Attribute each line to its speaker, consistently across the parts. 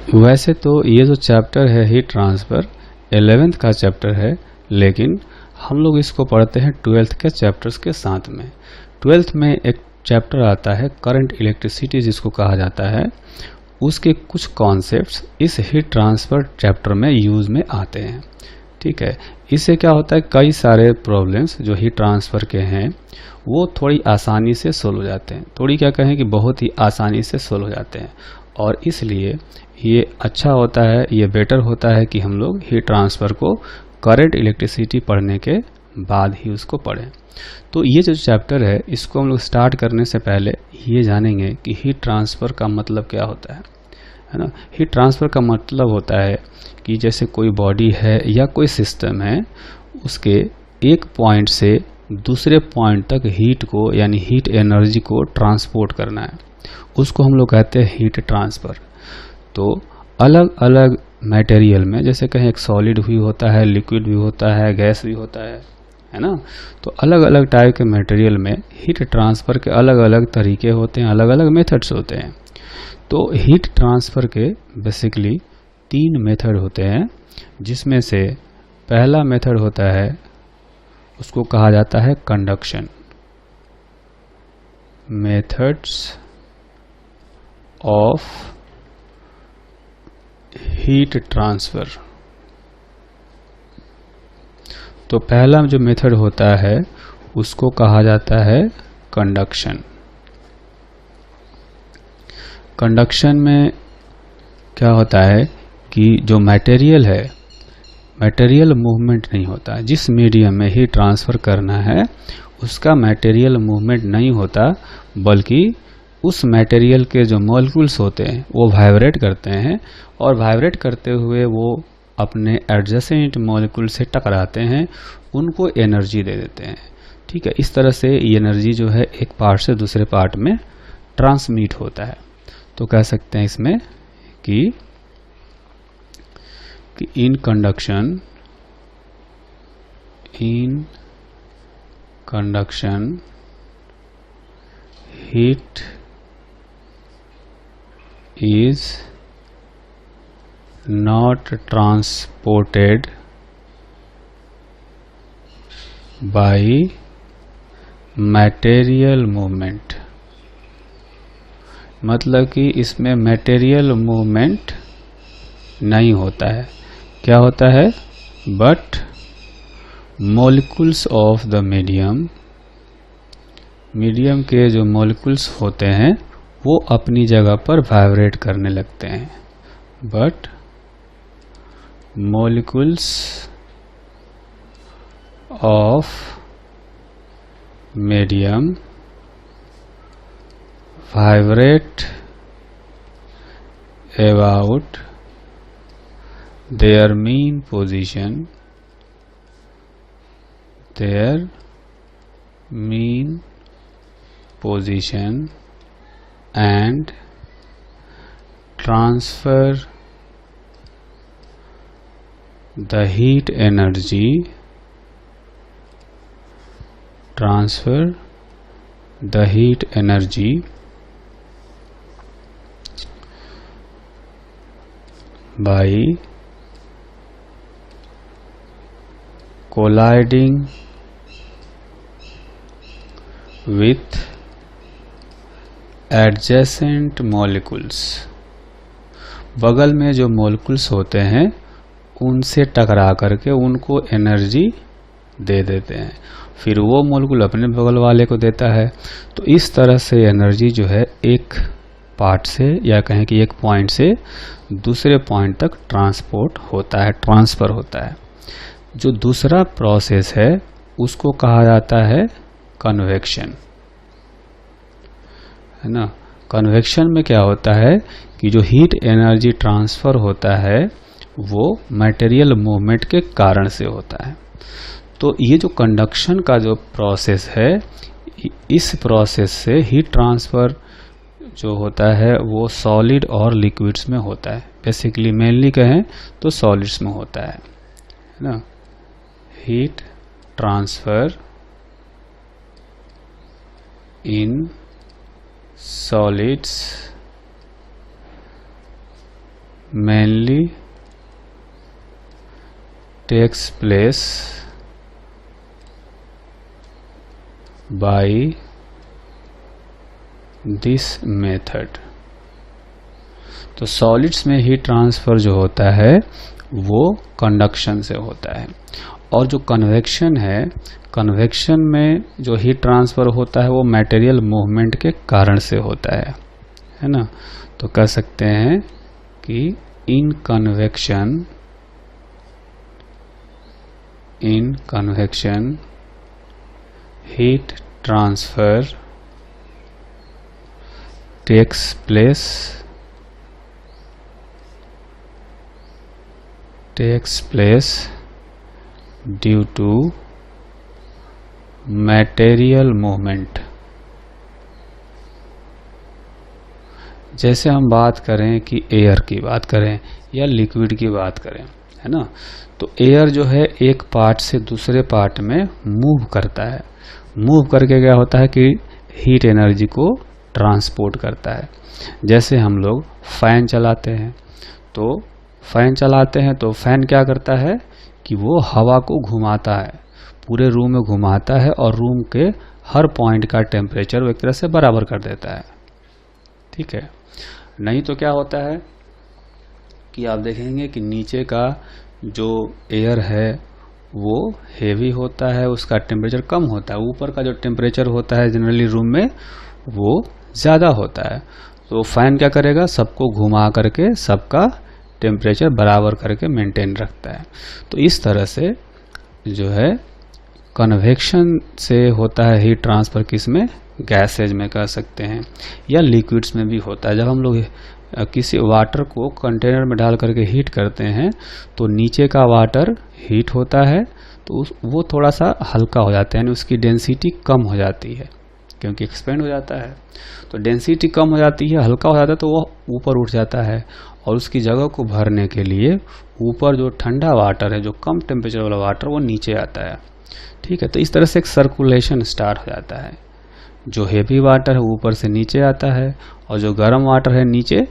Speaker 1: वैसे तो ये जो चैप्टर है हीट ट्रांसफ़र 11th का चैप्टर है, लेकिन हम लोग इसको पढ़ते हैं 12th के चैप्टर्स के साथ में। 12th में एक चैप्टर आता है करंट इलेक्ट्रिसिटी जिसको कहा जाता है, उसके कुछ कॉन्सेप्ट्स इस हीट ट्रांसफ़र चैप्टर में यूज़ में आते हैं। ठीक है, इससे क्या होता है, कई सारे प्रॉब्लम्स जो हीट ट्रांसफ़र के हैं वो थोड़ी आसानी से सोल्व हो जाते हैं, थोड़ी क्या कहें कि बहुत ही आसानी से सोल्व हो जाते हैं। और इसलिए ये अच्छा होता है, ये बेटर होता है कि हम लोग हीट ट्रांसफ़र को करंट इलेक्ट्रिसिटी पढ़ने के बाद ही उसको पढ़ें। तो ये जो चैप्टर है इसको हम लोग स्टार्ट करने से पहले ये जानेंगे कि हीट ट्रांसफ़र का मतलब क्या होता है ना। हीट ट्रांसफ़र का मतलब होता है कि जैसे कोई बॉडी है या कोई सिस्टम है, उसके एक पॉइंट से दूसरे पॉइंट तक हीट को यानी हीट एनर्जी को ट्रांसपोर्ट करना है, उसको हम लोग कहते हैं हीट ट्रांसफ़र। तो अलग अलग मटेरियल में, जैसे कहीं एक सॉलिड भी होता है, लिक्विड भी होता है, गैस भी होता है ना। तो अलग अलग टाइप के मटेरियल में हीट ट्रांसफ़र के अलग अलग तरीके होते हैं, अलग अलग मेथड्स होते हैं। तो हीट ट्रांसफ़र के बेसिकली 3 मेथड होते हैं, जिसमें से पहला मेथड होता है, उसको कहा जाता है conduction. Methods of heat transfer. तो पहला जो मेथड होता है उसको कहा जाता है कंडक्शन। कंडक्शन में क्या होता है कि जो मटेरियल है, मटेरियल मूवमेंट नहीं होता। जिस मीडियम में हीट ट्रांसफ़र करना है उसका मटेरियल मूवमेंट नहीं होता, बल्कि उस मटेरियल के जो मॉलिक्यूल्स होते हैं वो वाइब्रेट करते हैं, और वाइब्रेट करते हुए वो अपने एडजेसेंट मॉलिक्यूल से टकराते हैं, उनको एनर्जी दे देते हैं। ठीक है, इस तरह से ये एनर्जी जो है एक पार्ट से दूसरे पार्ट में ट्रांसमिट होता है। तो कह सकते हैं इसमें कि in conduction heat is not transported by material movement। मतलब कि इसमें मटेरियल मूवमेंट नहीं होता है। क्या होता है, but molecules of the medium के जो मॉलिक्यूल्स होते हैं वो अपनी जगह पर वाइब्रेट करने लगते हैं, but molecules of medium vibrate about their mean position and transfer the heat energy by colliding with adjacent molecules. बगल में जो मॉलिक्यूल्स होते हैं उनसे टकरा करके उनको एनर्जी दे देते हैं, फिर वो मॉलिक्यूल अपने बगल वाले को देता है। तो इस तरह से एनर्जी जो है एक पार्ट से या कहें कि एक पॉइंट से दूसरे पॉइंट तक ट्रांसफ़र होता है। जो दूसरा प्रोसेस है उसको कहा जाता है कन्वेक्शन, है ना। कन्वेक्शन में क्या होता है कि जो हीट एनर्जी ट्रांसफ़र होता है वो मटेरियल मूवमेंट के कारण से होता है। तो ये जो कंडक्शन का जो प्रोसेस है, इस प्रोसेस से हीट ट्रांसफ़र जो होता है वो सॉलिड और लिक्विड्स में होता है। बेसिकली मेनली कहें तो सॉलिड्स में होता है ना। Heat transfer in solids mainly takes place by this method। तो सॉलिड्स में हीट ट्रांसफर जो होता है वो कंडक्शन से होता है, और जो कन्वेक्शन है, कन्वेक्शन में जो हीट ट्रांसफर होता है वो मटेरियल मूवमेंट के कारण से होता है ना। तो कह सकते हैं कि in convection heat transfer takes place due to material movement। जैसे हम बात करें कि एयर की बात करें या लिक्विड की बात करें, है ना, तो एयर जो है एक पार्ट से दूसरे पार्ट में मूव करता है। मूव करके क्या होता है कि हीट एनर्जी को ट्रांसपोर्ट करता है। जैसे हम लोग फैन चलाते हैं तो फैन क्या करता है कि वो हवा को घुमाता है, पूरे रूम में घुमाता है और रूम के हर पॉइंट का टेम्परेचर वो एक तरह से बराबर कर देता है। ठीक है, नहीं तो क्या होता है कि आप देखेंगे कि नीचे का जो एयर है वो हेवी होता है, उसका टेम्परेचर कम होता है, ऊपर का जो टेम्परेचर होता है जनरली रूम में वो ज़्यादा होता है। तो फैन क्या करेगा, सबको घुमा करके सबका टेम्परेचर बराबर करके मेंटेन रखता है। तो इस तरह से जो है कन्वेक्शन से होता है हीट ट्रांसफर, किसमें, गैसेज में कह सकते हैं, या लिक्विड्स में भी होता है। जब हम लोग किसी वाटर को कंटेनर में डाल करके हीट करते हैं तो नीचे का वाटर हीट होता है तो वो थोड़ा सा हल्का हो जाता है, यानी उसकी डेंसिटी कम हो जाती है क्योंकि एक्सपेंड हो जाता है। तो डेंसिटी कम हो जाती है, हल्का हो जाता है, तो वो ऊपर उठ जाता है और उसकी जगह को भरने के लिए ऊपर जो ठंडा वाटर है, जो कम टेम्परेचर वाला वाटर, वो नीचे आता है। ठीक है, तो इस तरह से एक सर्कुलेशन स्टार्ट हो जाता है। जो हेवी वाटर है ऊपर से नीचे आता है और जो गर्म वाटर है नीचे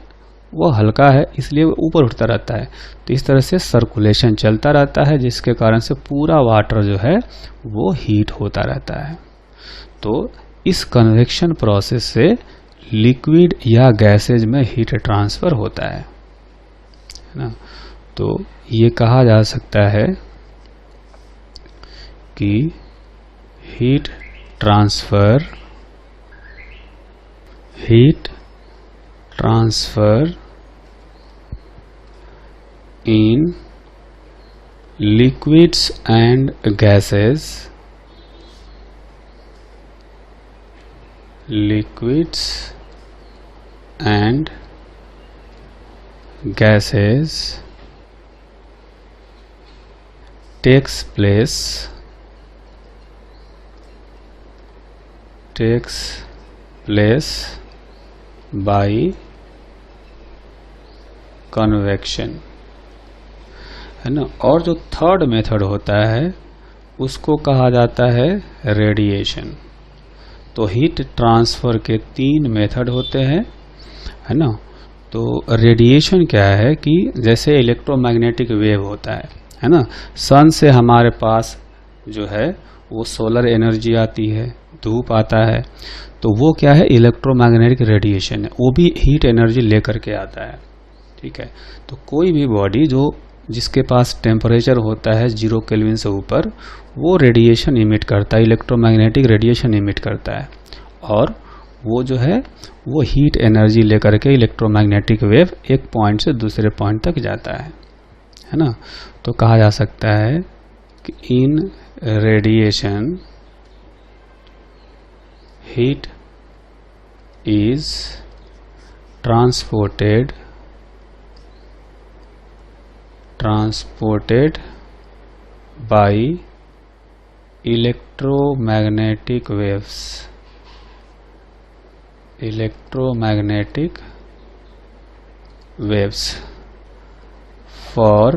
Speaker 1: वो हल्का है इसलिए वो ऊपर उठता रहता है। तो इस तरह से सर्कुलेशन चलता रहता है जिसके कारण से पूरा वाटर जो है वो हीट होता रहता है। तो इस कन्वेक्शन प्रोसेस से लिक्विड या गैसेज में हीट ट्रांसफर होता है ना। तो ये कहा जा सकता है कि heat transfer in liquids and gases takes place by convection, है ना। और जो थर्ड मेथड होता है उसको कहा जाता है रेडिएशन। तो हीट ट्रांसफर के 3 मेथड होते हैं, है ना। तो रेडिएशन क्या है कि जैसे इलेक्ट्रोमैग्नेटिक वेव होता है ना। सन से हमारे पास जो है वो सोलर एनर्जी आती है, धूप आता है, तो वो क्या है, इलेक्ट्रोमैग्नेटिक रेडिएशन है, वो भी हीट एनर्जी लेकर के आता है। ठीक है, तो कोई भी बॉडी जिसके पास टेम्परेचर होता है 0 केल्विन से ऊपर, वो रेडिएशन इमिट करता है, इलेक्ट्रोमैग्नेटिक रेडिएशन इमिट करता है, और वो जो है वो हीट एनर्जी लेकर के इलेक्ट्रोमैग्नेटिक वेव एक पॉइंट से दूसरे पॉइंट तक जाता है ना। तो कहा जा सकता है कि in radiation heat is transported by electromagnetic waves for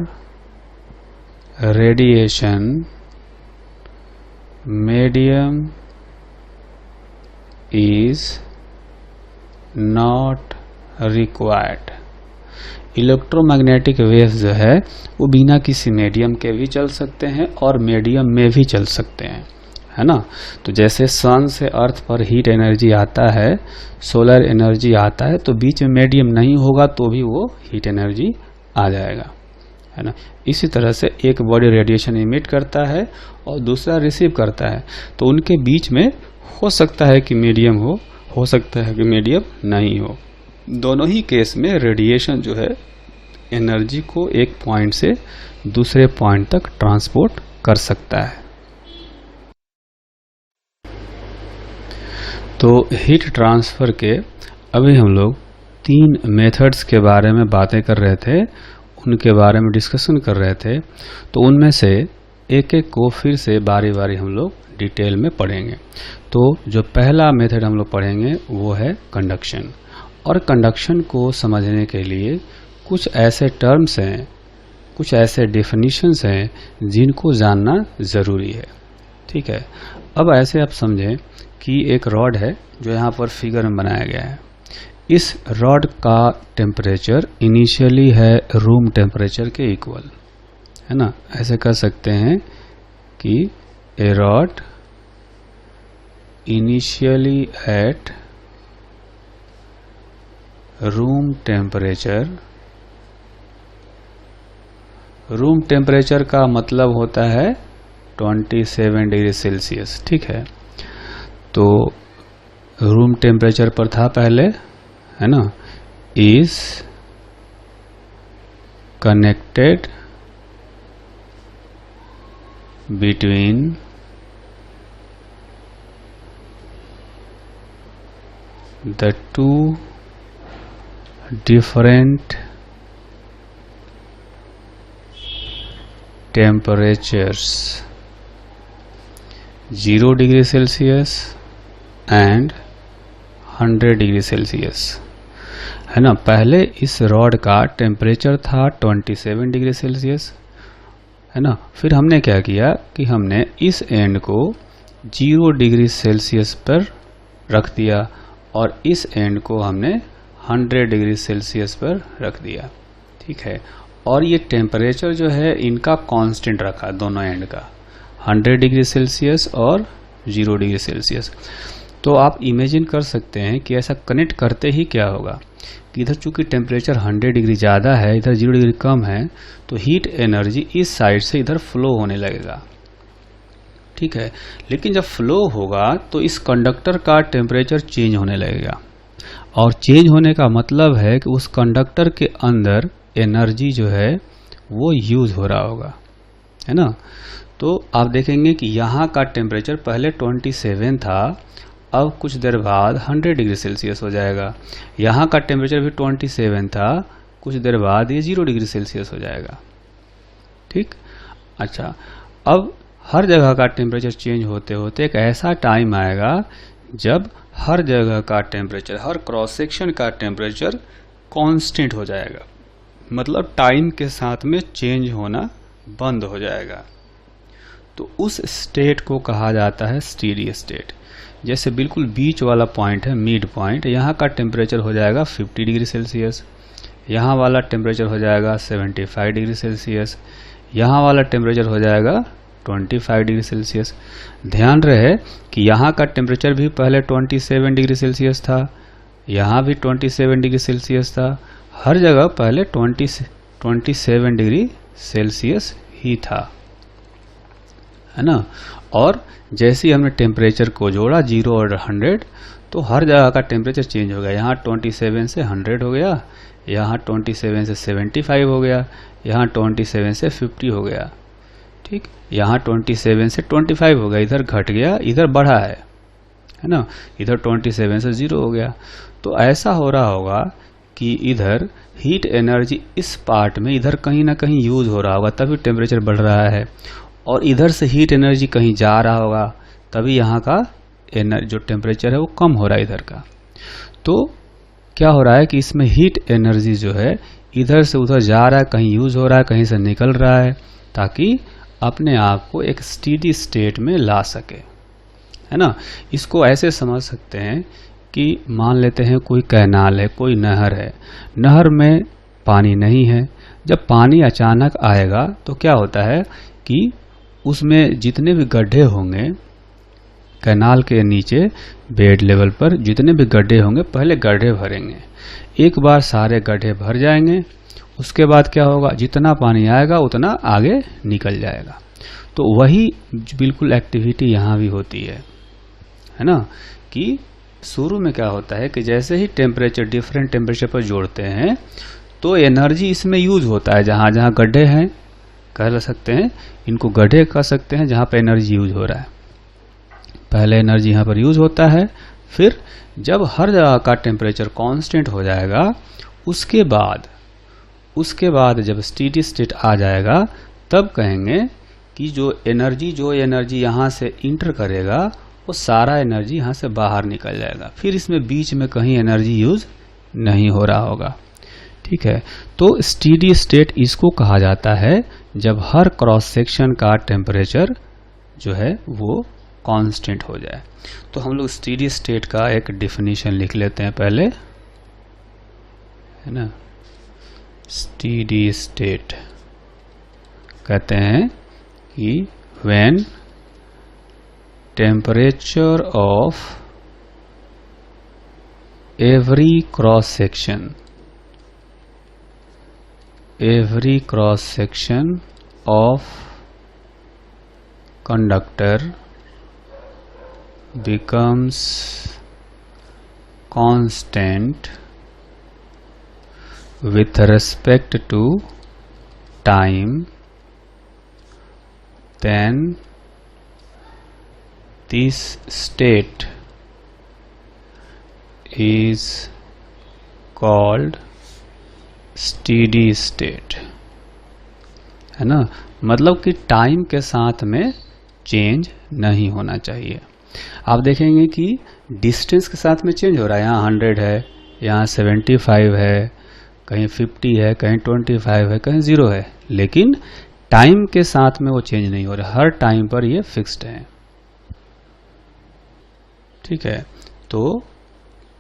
Speaker 1: radiation medium is not required, electromagnetic waves जो है वो बिना किसी मीडियम के भी चल सकते हैं और मीडियम में भी चल सकते हैं, है ना। तो जैसे सन से अर्थ पर हीट एनर्जी आता है, सोलर एनर्जी आता है, तो बीच में मीडियम नहीं होगा तो भी वो हीट एनर्जी आ जाएगा, है ना। इसी तरह से एक बॉडी रेडिएशन इमिट करता है और दूसरा रिसीव करता है, तो उनके बीच में हो सकता है कि मीडियम हो सकता है कि मीडियम नहीं हो। दोनों ही केस में रेडिएशन जो है एनर्जी को एक पॉइंट से दूसरे पॉइंट तक ट्रांसपोर्ट कर सकता है। तो हीट ट्रांसफर के अभी हम लोग 3 मेथड्स के बारे में बातें कर रहे थे, उनके बारे में डिस्कशन कर रहे थे। तो उनमें से एक एक को फिर से बारी बारी हम लोग डिटेल में पढ़ेंगे। तो जो पहला मेथड हम लोग पढ़ेंगे वो है कंडक्शन। और कंडक्शन को समझने के लिए कुछ ऐसे टर्म्स हैं, कुछ ऐसे डेफिनेशंस हैं जिनको जानना ज़रूरी है, ठीक है। अब ऐसे आप समझें कि एक रॉड है जो यहाँ पर फिगर में बनाया गया है। इस रॉड का टेम्परेचर इनिशियली है रूम टेम्परेचर के इक्वल, है ना। ऐसे कर सकते हैं कि a rod initially at room temperature. Room temperature का मतलब होता है 27 डिग्री सेल्सियस, ठीक है। तो रूम टेम्परेचर पर था पहले, है ना, is connected between the two different temperatures 0 degree Celsius and 100 degree Celsius, है ना। पहले इस रॉड का टेम्परेचर था 27 डिग्री सेल्सियस, है ना। फिर हमने क्या किया कि हमने इस एंड को 0 डिग्री सेल्सियस पर रख दिया और इस एंड को हमने 100 डिग्री सेल्सियस पर रख दिया, ठीक है। और ये टेम्परेचर जो है इनका कांस्टेंट रखा दोनों एंड का, 100 डिग्री सेल्सियस और 0 डिग्री सेल्सियस। तो आप इमेजिन कर सकते हैं कि ऐसा कनेक्ट करते ही क्या होगा कि इधर चूंकि टेम्परेचर 100 डिग्री ज़्यादा है, इधर 0 डिग्री कम है, तो हीट एनर्जी इस साइड से इधर फ्लो होने लगेगा, ठीक है। लेकिन जब फ्लो होगा तो इस कंडक्टर का टेम्परेचर चेंज होने लगेगा, और चेंज होने का मतलब है कि उस कंडक्टर के अंदर एनर्जी जो है वो यूज हो रहा होगा, है ना। तो आप देखेंगे कि यहाँ का टेम्परेचर पहले 27 था, अब कुछ देर बाद 100 डिग्री सेल्सियस हो जाएगा। यहाँ का टेम्परेचर भी 27 था, कुछ देर बाद ये 0 डिग्री सेल्सियस हो जाएगा, ठीक। अच्छा, अब हर जगह का टेम्परेचर चेंज होते होते एक ऐसा टाइम आएगा जब हर जगह का टेम्परेचर, हर क्रॉस सेक्शन का टेम्परेचर कांस्टेंट हो जाएगा, मतलब टाइम के साथ में चेंज होना बंद हो जाएगा। तो उस स्टेट को कहा जाता है स्टेडी स्टेट। जैसे बिल्कुल बीच वाला पॉइंट है, मिड पॉइंट, यहाँ का टेम्परेचर हो जाएगा 50 डिग्री सेल्सियस, यहाँ वाला टेम्परेचर हो जाएगा 75 डिग्री सेल्सियस, यहाँ वाला टेम्परेचर हो जाएगा 25 डिग्री सेल्सियस। ध्यान रहे कि यहाँ का टेम्परेचर भी पहले 27 डिग्री सेल्सियस था, यहाँ भी 27 डिग्री सेल्सियस था, हर जगह पहले 27 डिग्री सेल्सियस ही था, है ना। और जैसे ही हमने टेम्परेचर को जोड़ा 0 और 100, तो हर जगह का टेम्परेचर चेंज हो गया। यहाँ 27 से 100 हो गया, यहाँ 27 से 75 हो गया, यहाँ 27 से 50 हो गया, ठीक। यहाँ 27 से 25 हो गया, इधर घट गया, इधर बढ़ा है ना। इधर 27 से 0 हो गया। तो ऐसा हो रहा होगा कि इधर हीट एनर्जी इस पार्ट में इधर कहीं ना कहीं यूज हो रहा होगा, तभी टेम्परेचर बढ़ रहा है, और इधर से हीट एनर्जी कहीं जा रहा होगा, तभी यहाँ का जो टेम्परेचर है वो कम हो रहा है इधर का। तो क्या हो रहा है कि इसमें हीट एनर्जी जो है इधर से उधर जा रहा है, कहीं यूज हो रहा है, कहीं से निकल रहा है, ताकि अपने आप को एक स्टेडी स्टेट में ला सके, है ना। इसको ऐसे समझ सकते हैं कि मान लेते हैं कोई कैनाल है, कोई नहर है, नहर में पानी नहीं है। जब पानी अचानक आएगा तो क्या होता है कि उसमें जितने भी गड्ढे होंगे, कैनाल के नीचे बेड लेवल पर जितने भी गड्ढे होंगे, पहले गड्ढे भरेंगे। एक बार सारे गड्ढे भर जाएंगे, उसके बाद क्या होगा, जितना पानी आएगा उतना आगे निकल जाएगा। तो वही बिल्कुल एक्टिविटी यहाँ भी होती है ना, कि शुरू में क्या होता है कि जैसे ही टेम्परेचर डिफरेंट टेम्परेचर पर जोड़ते हैं तो एनर्जी इसमें यूज होता है। जहाँ जहाँ गड्ढे हैं, कह सकते हैं इनको गड्ढे कह सकते हैं, जहाँ पर एनर्जी यूज हो रहा है। पहले एनर्जी यहाँ पर यूज होता है, फिर जब हर जगह का टेम्परेचर कांस्टेंट हो जाएगा, उसके बाद जब स्टेडी स्टेट आ जाएगा, तब कहेंगे कि जो एनर्जी यहाँ से इंटर करेगा वो सारा एनर्जी यहाँ से बाहर निकल जाएगा। फिर इसमें बीच में कहीं एनर्जी यूज नहीं हो रहा होगा। ठीक है, तो स्टेडी स्टेट इसको कहा जाता है जब हर क्रॉस सेक्शन का टेम्परेचर जो है वो कांस्टेंट हो जाए। तो हम लोग स्टेडी स्टेट का एक डिफिनीशन लिख लेते हैं पहले, है ना। स्टेडी स्टेट कहते हैं कि when temperature of every cross section of conductor becomes constant with respect to time, then this state is called steady state, है ना। मतलब कि टाइम के साथ में चेंज नहीं होना चाहिए। आप देखेंगे कि डिस्टेंस के साथ में चेंज हो रहा है, यहाँ 100 है, यहाँ 75 है, कहीं 50 है, कहीं 25 है, कहीं 0 है, लेकिन टाइम के साथ में वो चेंज नहीं हो रहा, हर टाइम पर ये फिक्स्ड है। ठीक है, तो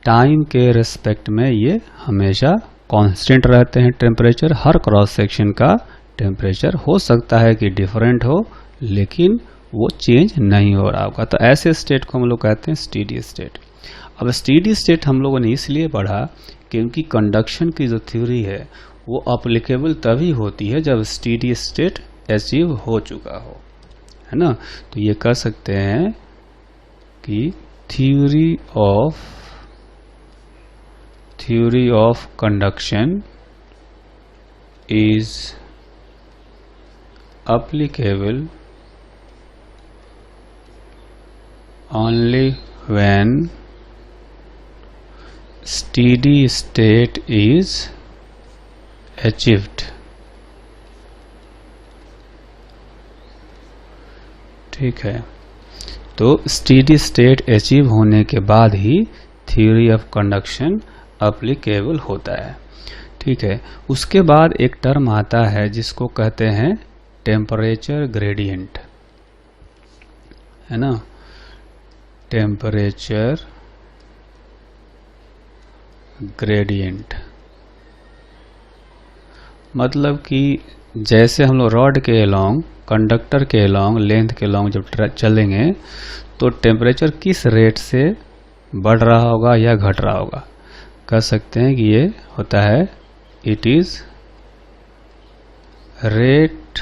Speaker 1: टाइम के रिस्पेक्ट में ये हमेशा कांस्टेंट रहते हैं टेम्परेचर। हर क्रॉस सेक्शन का टेम्परेचर हो सकता है कि डिफरेंट हो, लेकिन वो चेंज नहीं हो रहा होगा। तो ऐसे स्टेट को हम लोग कहते हैं स्टेडी स्टेट। अब स्टेडी स्टेट हम लोगों ने इसलिए पढ़ा क्योंकि कंडक्शन की जो थ्योरी है वो अप्लीकेबल तभी होती है जब स्टेडी स्टेट अचीव हो चुका हो, है ना। तो ये कह सकते हैं कि theory of conduction is applicable only when steady state is achieved। ठीक है, तो स्टेडी स्टेट अचीव होने के बाद ही थ्योरी ऑफ कंडक्शन अप्लीकेबल होता है। ठीक है, उसके बाद एक टर्म आता है जिसको कहते हैं टेम्परेचर ग्रेडियंट, है ना। टेम्परेचर ग्रेडियंट मतलब कि जैसे हम लोग रॉड के अलोंग, कंडक्टर के अलोंग, लेंथ के अलोंग जब चलेंगे तो टेम्परेचर किस रेट से बढ़ रहा होगा या घट रहा होगा, कह सकते हैं कि ये होता है it is rate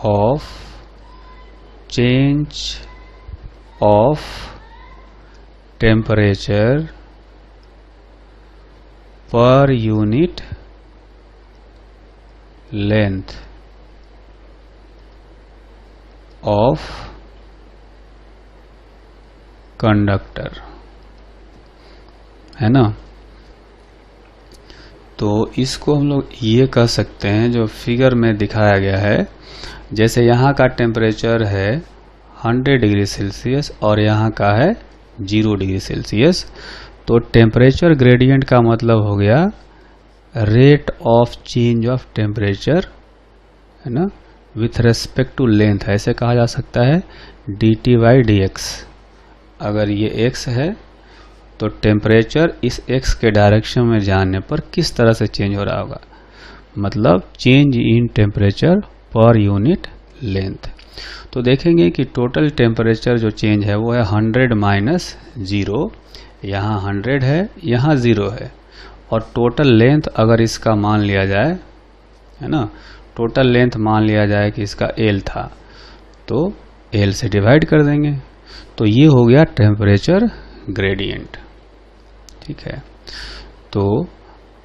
Speaker 1: of change of temperature per unit length of conductor, है ना। तो इसको हम लोग ये कह सकते हैं, जो फिगर में दिखाया गया है, जैसे यहाँ का टेम्परेचर है 100 डिग्री सेल्सियस और यहाँ का है 0 डिग्री सेल्सियस, तो टेम्परेचर ग्रेडियंट का मतलब हो गया rate of change of temperature, है ना, विथ रेस्पेक्ट टू लेंथ। ऐसे कहा जा सकता है dt/dx। अगर ये x है तो टेम्परेचर इस x के डायरेक्शन में जाने पर किस तरह से चेंज हो रहा होगा। मतलब change in temperature per unit length. तो देखेंगे कि टोटल टेम्परेचर जो चेंज है वो है 100 माइनस 0, यहाँ 100 है, यहाँ 0 है, और टोटल लेंथ अगर इसका मान लिया जाए, है ना, टोटल लेंथ मान लिया जाए कि इसका L था, तो L से डिवाइड कर देंगे, तो ये हो गया टेम्परेचर ग्रेडियंट। ठीक है, तो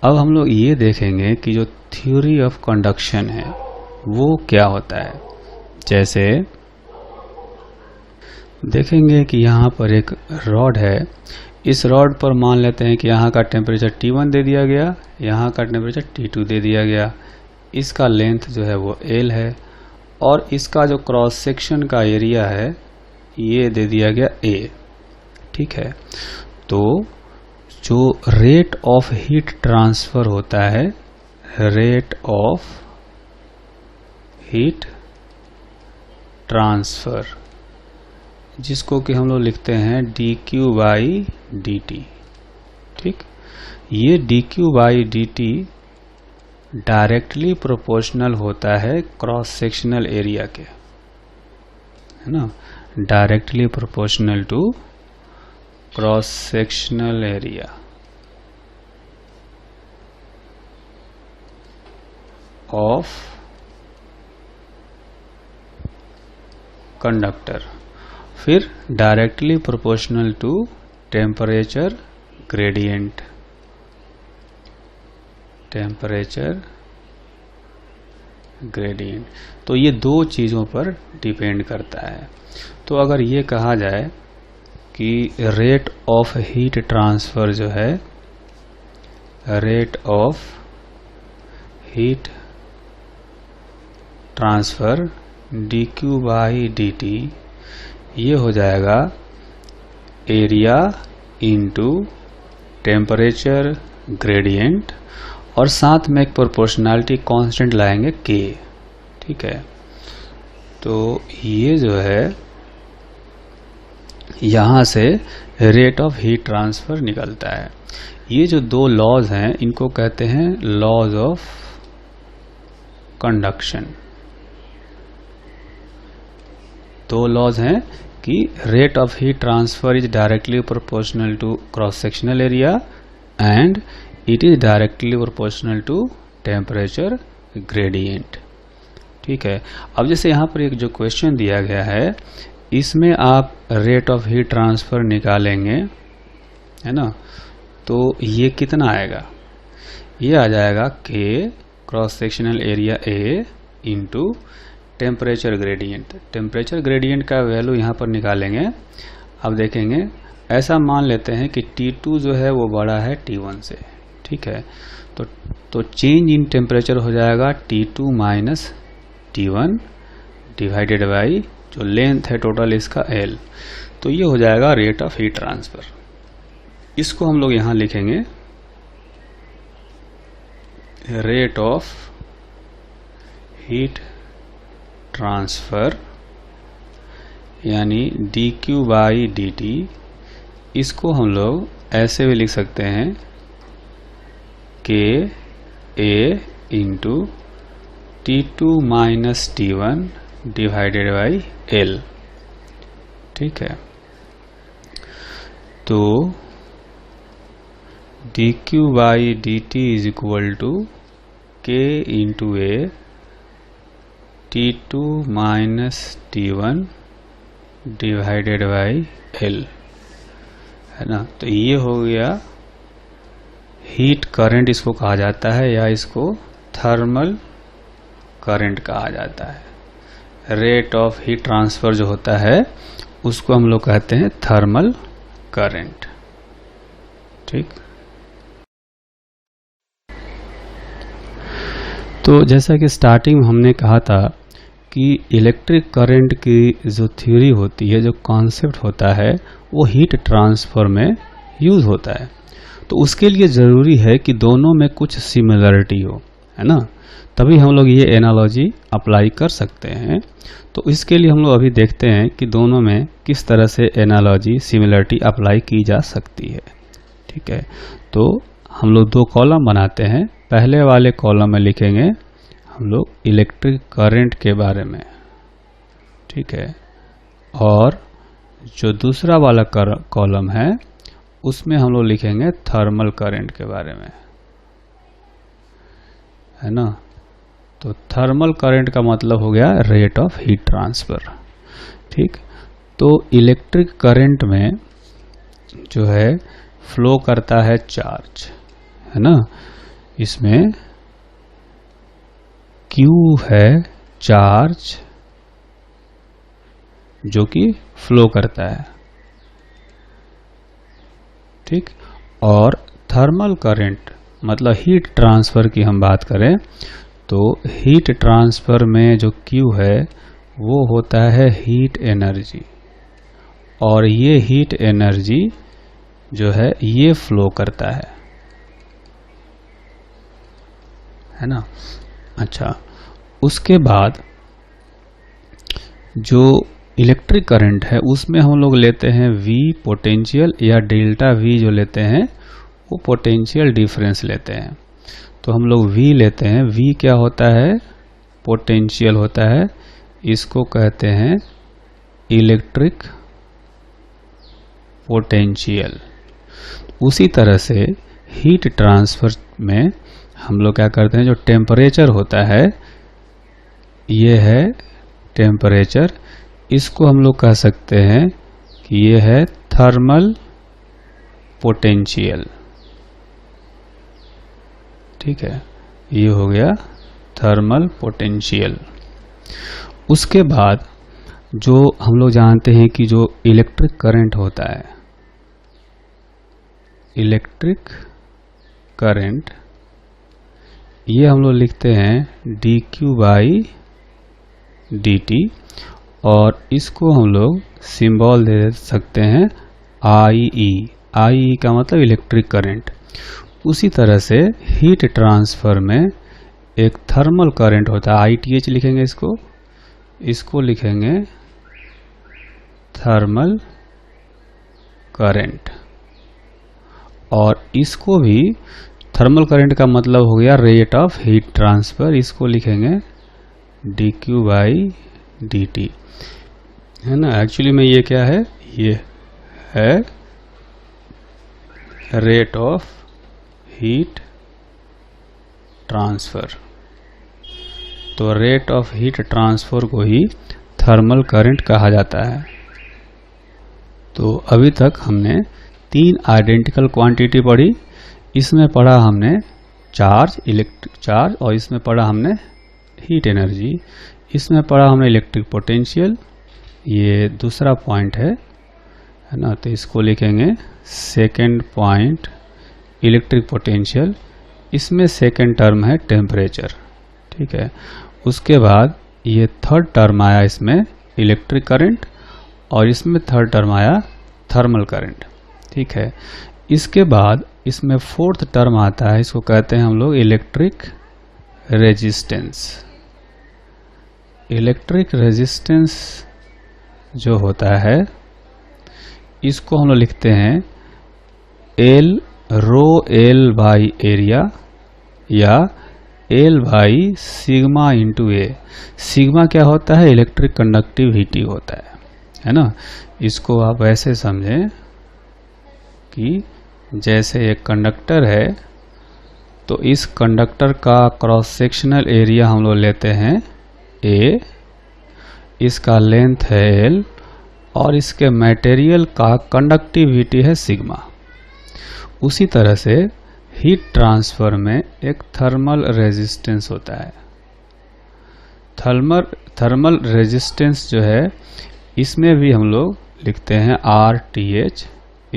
Speaker 1: अब हम लोग ये देखेंगे कि जो थ्योरी ऑफ कंडक्शन है वो क्या होता है। जैसे देखेंगे कि यहाँ पर एक रॉड है, इस रॉड पर मान लेते हैं कि यहाँ का टेम्परेचर T1 दे दिया गया, यहाँ का टेम्परेचर T2 दे दिया गया, इसका लेंथ जो है वो L है, और इसका जो क्रॉस सेक्शन का एरिया है ये दे दिया गया A। ठीक है, तो जो रेट ऑफ हीट ट्रांसफर होता है, रेट ऑफ हीट ट्रांसफर, जिसको कि हम लोग लिखते हैं dQ/dt। ठीक, ये dQ/dt डायरेक्टली प्रोपोर्शनल होता है क्रॉस सेक्शनल एरिया के, है ना, directly proportional to cross sectional area of conductor, फिर directly proportional to temperature gradient, temperature gradient. तो ये दो चीज़ों पर डिपेंड करता है। तो अगर ये कहा जाए कि रेट ऑफ हीट ट्रांसफर जो है, rate of heat transfer dQ/dt, ये हो जाएगा एरिया इंटू टेम्परेचर ग्रेडियंट, और साथ में एक प्रोपोर्शनैलिटी कांस्टेंट लाएंगे K। ठीक है, तो ये जो है यहाँ से रेट ऑफ हीट ट्रांसफर निकलता है। ये जो दो लॉज हैं इनको कहते हैं लॉज ऑफ कंडक्शन। दो लॉज हैं कि rate of heat transfer is directly proportional to cross sectional area and it is directly proportional to temperature gradient. ठीक है, अब जैसे यहाँ पर एक जो क्वेश्चन दिया गया है, इसमें आप रेट ऑफ हीट ट्रांसफर निकालेंगे, है ना, तो ये कितना आएगा, ये आ जाएगा K cross sectional area A into temperature gradient. Temperature gradient का वैल्यू यहाँ पर निकालेंगे। अब देखेंगे, ऐसा मान लेते हैं कि T2 जो है वो बड़ा है T1 से। ठीक है, तो चेंज इन टेम्परेचर हो जाएगा T2 minus T1 divided by जो लेंथ है टोटल इसका L। तो ये हो जाएगा रेट ऑफ हीट ट्रांसफर। इसको हम लोग यहाँ लिखेंगे रेट ऑफ हीट ट्रांसफर यानी dQ/dt। इसको हम लोग ऐसे भी लिख सकते हैं KA into T2 minus T1 divided by L। ठीक है, तो dQ/dt is equal to K into A T2 minus T1 divided by L, है ना। तो ये हो गया हीट करंट, इसको कहा जाता है, या इसको थर्मल करंट कहा जाता है। रेट ऑफ हीट ट्रांसफर जो होता है उसको हम लोग कहते हैं थर्मल करंट। ठीक, तो जैसा कि स्टार्टिंग में हमने कहा था कि इलेक्ट्रिक करंट की जो थ्योरी होती है, जो कॉन्सेप्ट होता है, वो हीट ट्रांसफर में यूज होता है। तो उसके लिए ज़रूरी है कि दोनों में कुछ सिमिलरिटी हो, है ना, तभी हम लोग ये एनालॉजी अप्लाई कर सकते हैं। तो इसके लिए हम लोग अभी देखते हैं कि दोनों में किस तरह से एनालॉजी सिमिलरिटी अप्लाई की जा सकती है। ठीक है, तो हम लोग दो कॉलम बनाते हैं, पहले वाले कॉलम में लिखेंगे हम लोग इलेक्ट्रिक करंट के बारे में, ठीक है, और जो दूसरा वाला कॉलम है उसमें हम लोग लिखेंगे थर्मल करंट के बारे में, है ना। तो थर्मल करंट का मतलब हो गया रेट ऑफ हीट ट्रांसफर, ठीक। तो इलेक्ट्रिक करंट में जो है फ्लो करता है चार्ज, है ना। इसमें Q है चार्ज जो कि फ्लो करता है, ठीक। और थर्मल करंट मतलब हीट ट्रांसफर की हम बात करें तो हीट ट्रांसफर में जो Q है वो होता है हीट एनर्जी, और ये हीट एनर्जी जो है ये फ्लो करता है ना। अच्छा, उसके बाद जो इलेक्ट्रिक करंट है उसमें हम लोग लेते हैं V पोटेंशियल, या डेल्टा V जो लेते हैं वो पोटेंशियल डिफरेंस लेते हैं। तो हम लोग V लेते हैं, V क्या होता है, पोटेंशियल होता है, इसको कहते हैं इलेक्ट्रिक पोटेंशियल। उसी तरह से हीट ट्रांसफर में हम लोग क्या करते हैं, जो टेम्परेचर होता है ये है टेम्परेचर, इसको हम लोग कह सकते हैं कि ये है थर्मल पोटेंशियल, ठीक है, ये हो गया थर्मल पोटेंशियल। उसके बाद जो हम लोग जानते हैं कि जो इलेक्ट्रिक करंट होता है, इलेक्ट्रिक करंट ये हम लोग लिखते हैं dq/dt, और इसको हम लोग सिंबल दे सकते हैं IE। IE का मतलब इलेक्ट्रिक करंट। उसी तरह से हीट ट्रांसफर में एक थर्मल करंट होता है, ITH लिखेंगे, इसको लिखेंगे थर्मल करंट, और इसको भी थर्मल करंट का मतलब हो गया रेट ऑफ हीट ट्रांसफर, इसको लिखेंगे dq/dt, है ना। एक्चुअली में ये क्या है, ये है रेट ऑफ हीट ट्रांसफर। तो रेट ऑफ हीट ट्रांसफर को ही थर्मल करंट कहा जाता है। तो अभी तक हमने 3 आइडेंटिकल क्वांटिटी पढ़ी। इसमें पढ़ा हमने चार्ज, इलेक्ट्रिक चार्ज, और इसमें पढ़ा हमने हीट एनर्जी, इसमें पढ़ा हमने इलेक्ट्रिक पोटेंशियल, ये दूसरा पॉइंट है ना। तो इसको लिखेंगे सेकेंड पॉइंट इलेक्ट्रिक पोटेंशियल, इसमें सेकेंड टर्म है टेम्परेचर, ठीक है। उसके बाद ये थर्ड टर्म आया इसमें इलेक्ट्रिक करंट, और इसमें थर्ड टर्म आया थर्मल करंट, ठीक है। इसके बाद इसमें फोर्थ टर्म आता है, इसको कहते हैं हम लोग इलेक्ट्रिक रेजिस्टेंस। इलेक्ट्रिक रेजिस्टेंस जो होता है इसको हम लोग लिखते हैं L ρ/L एरिया, या L/σ × A। सिग्मा क्या होता है, इलेक्ट्रिक कंडक्टिविटी होता है ना। इसको आप ऐसे समझें कि जैसे एक कंडक्टर है, तो इस कंडक्टर का क्रॉस सेक्शनल एरिया हम लोग लेते हैं A, इसका लेंथ है L, और इसके मटेरियल का कंडक्टिविटी है सिग्मा। उसी तरह से हीट ट्रांसफर में एक थर्मल रेजिस्टेंस होता है। थर्मल रेजिस्टेंस जो है इसमें भी हम लोग लिखते हैं RTH =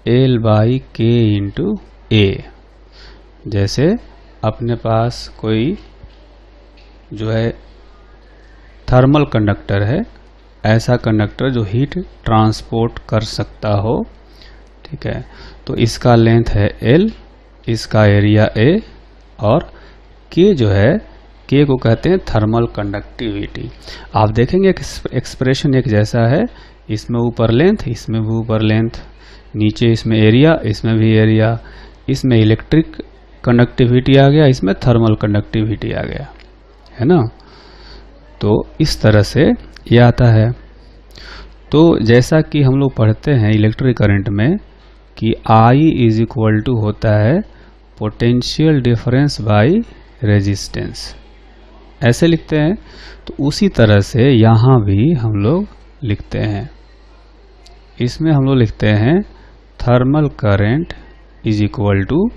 Speaker 1: L/K × A। जैसे अपने पास कोई जो है थर्मल कंडक्टर है, ऐसा कंडक्टर जो हीट ट्रांसपोर्ट कर सकता हो, ठीक है। तो इसका लेंथ है L, इसका एरिया A, और K जो है, K को कहते हैं थर्मल कंडक्टिविटी। आप देखेंगे एक्सप्रेशन एक जैसा है, इसमें ऊपर लेंथ, इसमें भी ऊपर लेंथ, नीचे इसमें एरिया, इसमें भी एरिया, इसमें इलेक्ट्रिक कंडक्टिविटी आ गया, इसमें थर्मल कंडक्टिविटी आ गया, है ना। तो इस तरह से ये आता है। तो जैसा कि हम लोग पढ़ते हैं इलेक्ट्रिक करंट में कि I इज इक्वल टू होता है पोटेंशियल डिफरेंस बाय रेजिस्टेंस, ऐसे लिखते हैं। तो उसी तरह से यहाँ भी हम लोग लिखते हैं, इसमें हम लोग लिखते हैं thermal current is equal to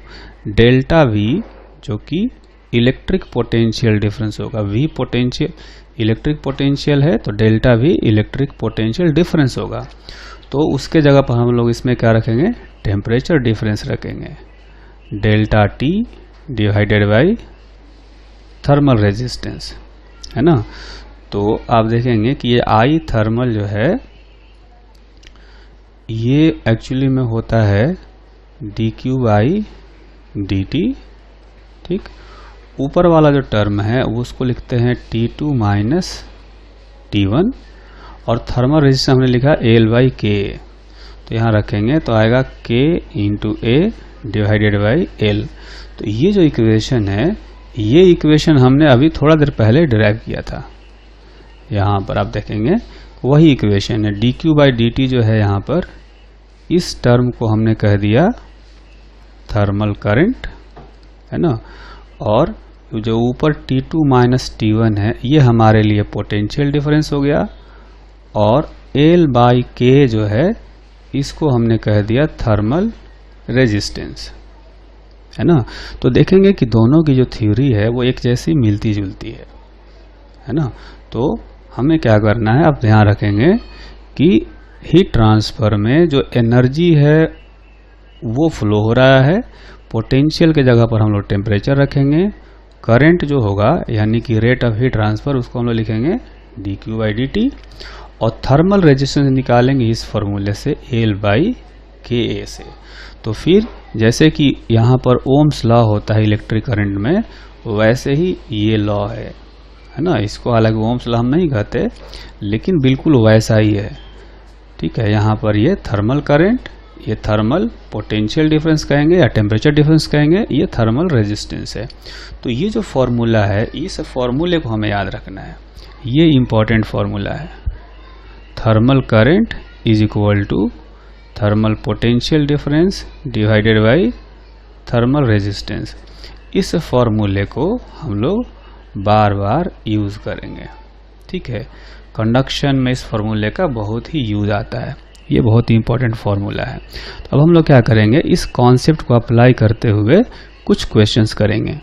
Speaker 1: delta V, जो कि इलेक्ट्रिक पोटेंशियल डिफरेंस होगा। V पोटेंशियल इलेक्ट्रिक पोटेंशियल है तो delta V electric potential difference होगा। तो उसके जगह पर हम लोग इसमें क्या रखेंगे, टेम्परेचर डिफरेंस रखेंगे, delta T divided by thermal resistance, है ना। तो आप देखेंगे कि ये I थर्मल जो है ये एक्चुअली में होता है dQ बाई dt, ठीक। ऊपर वाला जो टर्म है वो उसको लिखते हैं T2 माइनस T1 और थर्मल रेजिस्टेंस हमने लिखा L बाई K। तो यहाँ रखेंगे तो आएगा K into A divided by L। तो ये जो इक्वेशन है, ये इक्वेशन हमने अभी थोड़ा देर पहले डिराइव किया था। यहाँ पर आप देखेंगे वही इक्वेशन है, dQ बाई dt जो है यहाँ पर, इस टर्म को हमने कह दिया थर्मल करंट, है ना। और जो ऊपर T2 माइनस T1 है ये हमारे लिए पोटेंशियल डिफरेंस हो गया, और L बाई K जो है इसको हमने कह दिया थर्मल रेजिस्टेंस, है ना। तो देखेंगे कि दोनों की जो थ्योरी है वो एक जैसी मिलती जुलती है ना। तो हमें क्या करना है, अब ध्यान रखेंगे कि हीट ट्रांसफर में जो एनर्जी है वो फ्लो हो रहा है, पोटेंशियल के जगह पर हम लोग टेम्परेचर रखेंगे, करंट जो होगा यानी कि रेट ऑफ हीट ट्रांसफर उसको हम लोग लिखेंगे dQ बाई dt, और थर्मल रेजिस्टेंस निकालेंगे इस फॉर्मूले से L बाई Ka से। तो फिर जैसे कि यहाँ पर ओम्स लॉ होता है इलेक्ट्रिक करंट में, वैसे ही ये लॉ है ना। इसको हालांकि ओम्स लॉ हम नहीं कहते, लेकिन बिल्कुल वैसा ही है, ठीक है। यहाँ पर ये थर्मल करंट, ये थर्मल पोटेंशियल डिफरेंस कहेंगे या टेम्परेचर डिफरेंस कहेंगे, ये थर्मल रेजिस्टेंस है। तो ये जो फॉर्मूला है, इस फॉर्मूले को हमें याद रखना है, ये इंपॉर्टेंट फॉर्मूला है। Thermal current is equal to thermal potential difference divided by thermal resistance. इस फॉर्मूले को हम लोग बार बार यूज करेंगे, ठीक है। कंडक्शन में इस फॉर्मूले का बहुत ही यूज आता है, ये बहुत ही इंपॉर्टेंट फॉर्मूला है। तो अब हम लोग क्या करेंगे, इस कॉन्सेप्ट को अप्लाई करते हुए कुछ क्वेश्चंस करेंगे।